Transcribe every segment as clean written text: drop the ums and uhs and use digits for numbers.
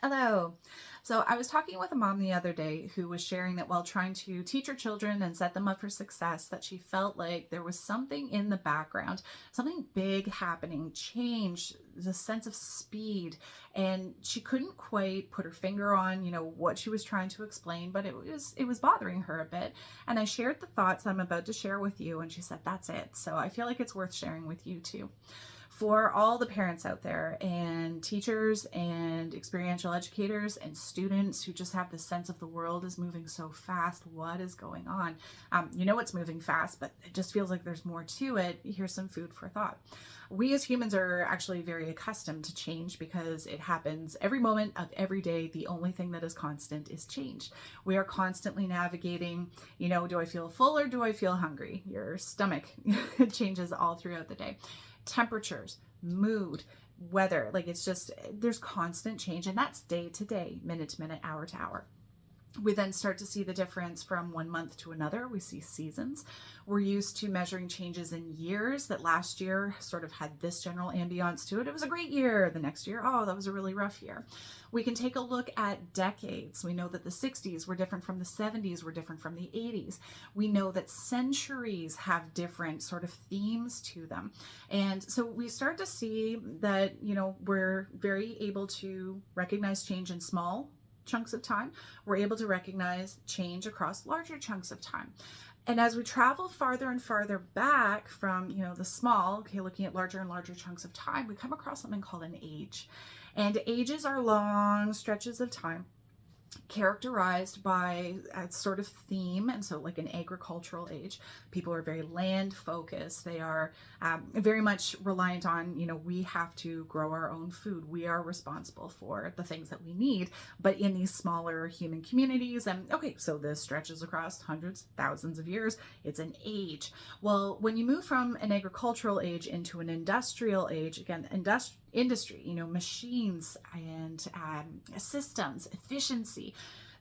Hello. So I was talking with a mom the other day who was sharing that while trying to teach her children and set them up for success, that she felt like there was something in the background, something big happening, change, the sense of speed, and she couldn't quite put her finger on, what she was trying to explain, but it was bothering her a bit. And I shared the thoughts I'm about to share with you, and she said, "That's it." So I feel like it's worth sharing with you too. For all the parents out there and teachers and experiential educators and students who just have the sense of the world is moving so fast, what is going on? It's moving fast, but it just feels like there's more to it. Here's some food for thought. We as humans are actually very accustomed to change because it happens every moment of every day. The only thing that is constant is change. We are constantly navigating, do I feel full or do I feel hungry? Your stomach changes all throughout the day. Temperatures, mood, weather, there's constant change, and that's day to day, minute to minute, hour to hour. We then start to see the difference from one month to another. We see seasons. We're used to measuring changes in years, that last year sort of had this general ambiance to it. It was a great year. The next year, oh, that was a really rough year. We can take a look at decades. We know that the 60s were different from the 70s, were different from the 80s. We know that centuries have different sort of themes to them. And so we start to see that, we're very able to recognize change in small chunks of time. We're able to recognize change across larger chunks of time. And as we travel farther and farther back from, the small, looking at larger and larger chunks of time, we come across something called an age. And ages are long stretches of time characterized by a sort of theme. And so like an agricultural age, people are very land focused. They are very much reliant on, we have to grow our own food. We are responsible for the things that we need, but in these smaller human communities. And okay, so this stretches across hundreds, thousands of years. It's an age. Well, when you move from an agricultural age into an industrial age, again, industry, machines and systems, efficiency,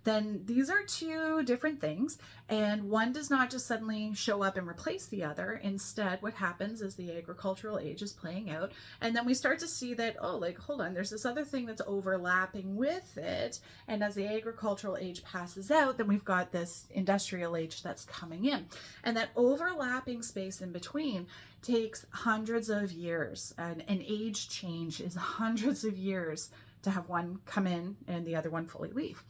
then these are two different things. And one does not just suddenly show up and replace the other. Instead, what happens is the agricultural age is playing out. And then we start to see that, hold on, there's this other thing that's overlapping with it. And as the agricultural age passes out, then we've got this industrial age that's coming in. And that overlapping space in between takes hundreds of years. An age change is hundreds of years to have one come in and the other one fully leave.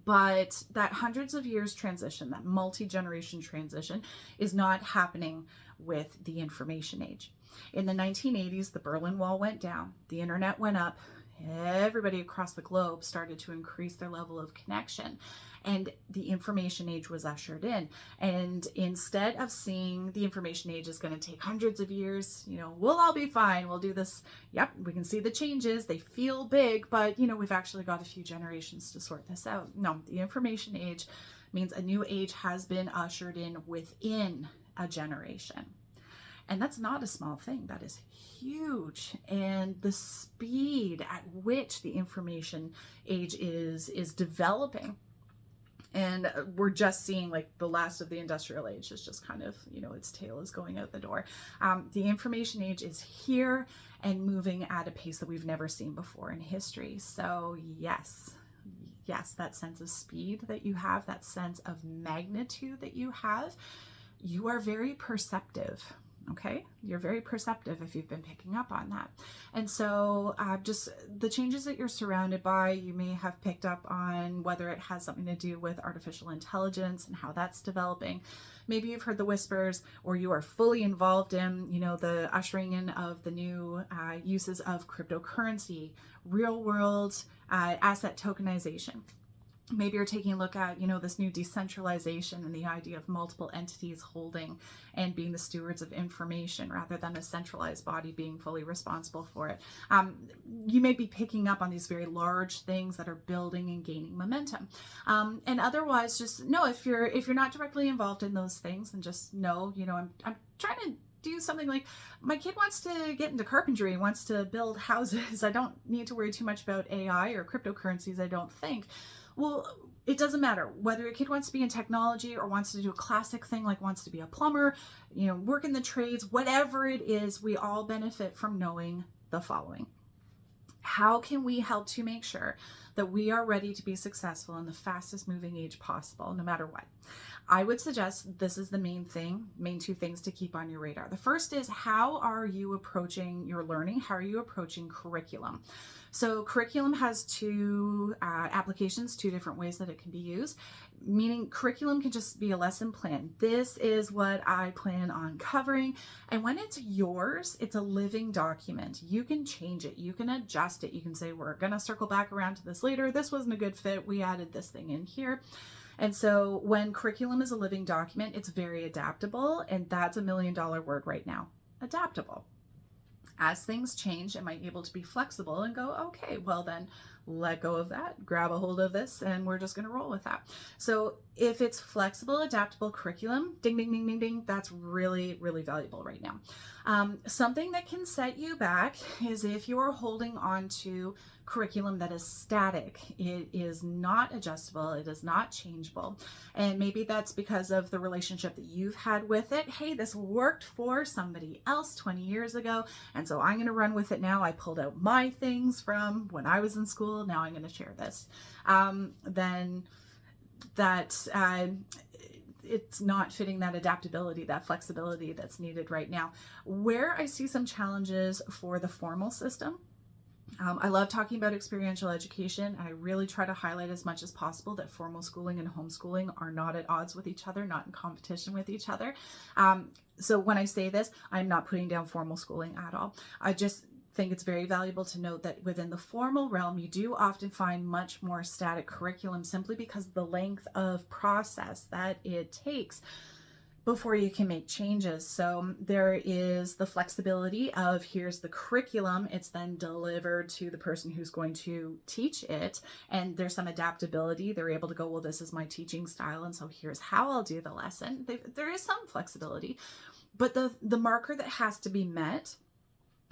But that hundreds of years transition, that multi-generation transition, is not happening with the information age. In the 1980s, the Berlin Wall went down, the internet went up, everybody across the globe started to increase their level of connection, and the information age was ushered in. And instead of seeing the information age is going to take hundreds of years, we'll all be fine, we'll do this, yep, we can see the changes, they feel big, but we've actually got a few generations to sort this out. No, the information age means a new age has been ushered in within a generation. And that's not a small thing, that is huge. And the speed at which the information age is developing, and we're just seeing like the last of the industrial age is just kind of, its tail is going out the door. The information age is here and moving at a pace that we've never seen before in history. So yes, that sense of speed that you have, that sense of magnitude that you have, you are very perceptive. Okay, you're very perceptive if you've been picking up on that. And so just the changes that you're surrounded by, you may have picked up on whether it has something to do with artificial intelligence and how that's developing. Maybe you've heard the whispers, or you are fully involved in, the ushering in of the new uses of cryptocurrency, real world asset tokenization. Maybe you're taking a look at, this new decentralization and the idea of multiple entities holding and being the stewards of information rather than a centralized body being fully responsible for it. You may be picking up on these very large things that are building and gaining momentum. And otherwise, just know if you're not directly involved in those things, and just know, I'm trying to do something like, my kid wants to get into carpentry, wants to build houses. I don't need to worry too much about AI or cryptocurrencies, I don't think. Well, it doesn't matter whether your kid wants to be in technology or wants to do a classic thing like wants to be a plumber, work in the trades, whatever it is, we all benefit from knowing the following. How can we help to make sure that we are ready to be successful in the fastest moving age possible, no matter what? I would suggest this is the main two things to keep on your radar. The first is, how are you approaching your learning? How are you approaching curriculum? So curriculum has two applications, two different ways that it can be used, meaning curriculum can just be a lesson plan. This is what I plan on covering. And when it's yours, it's a living document. You can change it. You can adjust it. You can say, we're going to circle back around to this later. This wasn't a good fit. We added this thing in here. And so when curriculum is a living document, it's very adaptable. And that's $1 million word right now, adaptable. As things change, it might be able to be flexible and go, okay, well then let go of that, grab a hold of this, and we're just going to roll with that. So if it's flexible, adaptable curriculum, ding, ding, ding, ding, ding, that's really, really valuable right now. Something that can set you back is if you are holding on to curriculum that is static. It is not adjustable. It is not changeable. And maybe that's because of the relationship that you've had with it. Hey, this worked for somebody else 20 years ago, and so I'm going to run with it now. I pulled out my things from when I was in school. Now I'm going to share this. Then it's not fitting that adaptability, that flexibility that's needed right now. Where I see some challenges for the formal system, I love talking about experiential education, and I really try to highlight as much as possible that formal schooling and homeschooling are not at odds with each other, not in competition with each other. So when I say this, I'm not putting down formal schooling at all. I just think it's very valuable to note that within the formal realm, you do often find much more static curriculum simply because of the length of process that it takes before you can make changes. So there is the flexibility of, here's the curriculum, it's then delivered to the person who's going to teach it, and there's some adaptability. They're able to go, well, this is my teaching style, and so here's how I'll do the lesson. There is some flexibility, but the marker that has to be met,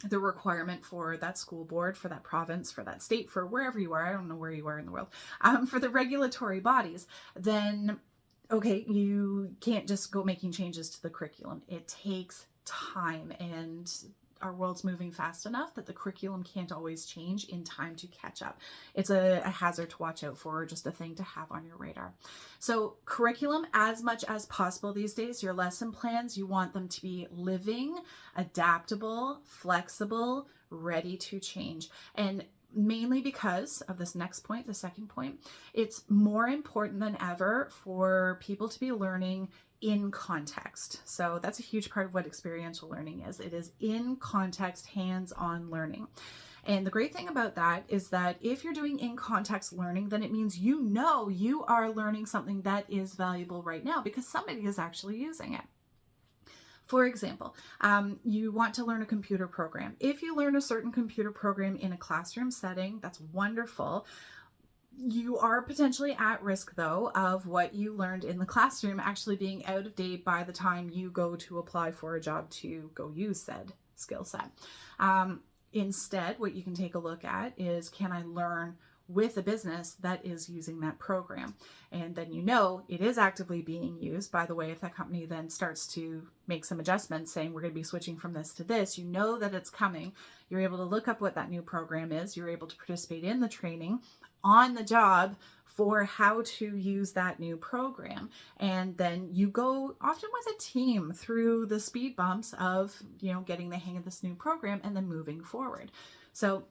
the requirement for that school board, for that province, for that state, for wherever you are, I don't know where you are in the world, for the regulatory bodies, then okay, you can't just go making changes to the curriculum. It takes time, and our world's moving fast enough that the curriculum can't always change in time to catch up. It's a hazard to watch out for, or just a thing to have on your radar. So curriculum, as much as possible these days, your lesson plans, you want them to be living, adaptable, flexible, ready to change. And mainly because of this next point, the second point, it's more important than ever for people to be learning in context. So that's a huge part of what experiential learning is. It is in context, hands-on learning. And the great thing about that is that if you're doing in context learning, then it means you know you are learning something that is valuable right now because somebody is actually using it. For example, you want to learn a computer program. If you learn a certain computer program in a classroom setting, that's wonderful. You are potentially at risk, though, of what you learned in the classroom actually being out of date by the time you go to apply for a job to go use said skill set. Instead, what you can take a look at is, can I learn with a business that is using that program? And then you know it is actively being used. By the way, if that company then starts to make some adjustments saying we're going to be switching from this to this, you know that it's coming. You're able to look up what that new program is. You're able to participate in the training on the job for how to use that new program. And then you go often with a team through the speed bumps of, getting the hang of this new program and then moving forward. So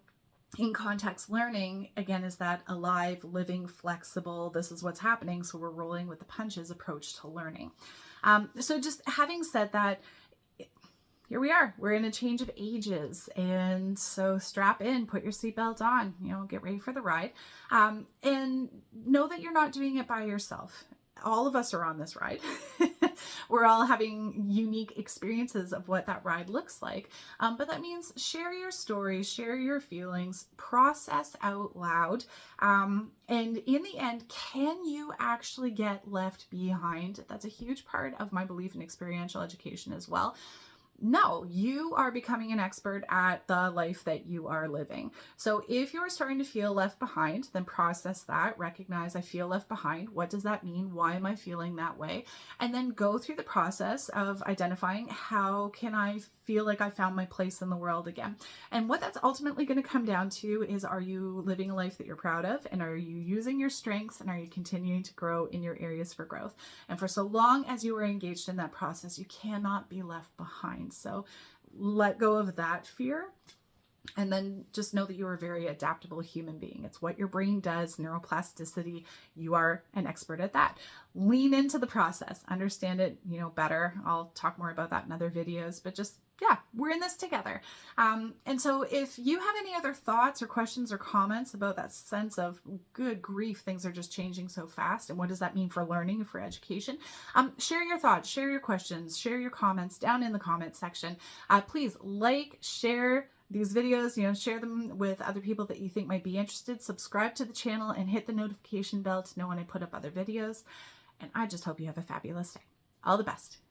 in context learning, again, is that alive, living, flexible, this is what's happening, so we're rolling with the punches approach to learning. So just having said that, here we are. We're in a change of ages. And so strap in, put your seatbelt on, get ready for the ride. And know that you're not doing it by yourself. All of us are on this ride. We're all having unique experiences of what that ride looks like. But that means share your stories, share your feelings, process out loud. And in the end, can you actually get left behind? That's a huge part of my belief in experiential education as well. No, you are becoming an expert at the life that you are living. So if you're starting to feel left behind, then process that, recognize I feel left behind. What does that mean? Why am I feeling that way? And then go through the process of identifying how can I feel like I found my place in the world again. And what that's ultimately going to come down to is, are you living a life that you're proud of? And are you using your strengths? And are you continuing to grow in your areas for growth? And for so long as you are engaged in that process, you cannot be left behind. So let go of that fear. And then just know that you're a very adaptable human being. It's what your brain does, neuroplasticity. You are an expert at that. Lean into the process, understand it, better. I'll talk more about that in other videos, but just, yeah, we're in this together. And so if you have any other thoughts or questions or comments about that sense of, good grief, things are just changing so fast, and what does that mean for learning and for education, share your thoughts, share your questions, share your comments down in the comment section. Please share these videos, share them with other people that you think might be interested. Subscribe to the channel and hit the notification bell to know when I put up other videos. And I just hope you have a fabulous day. All the best.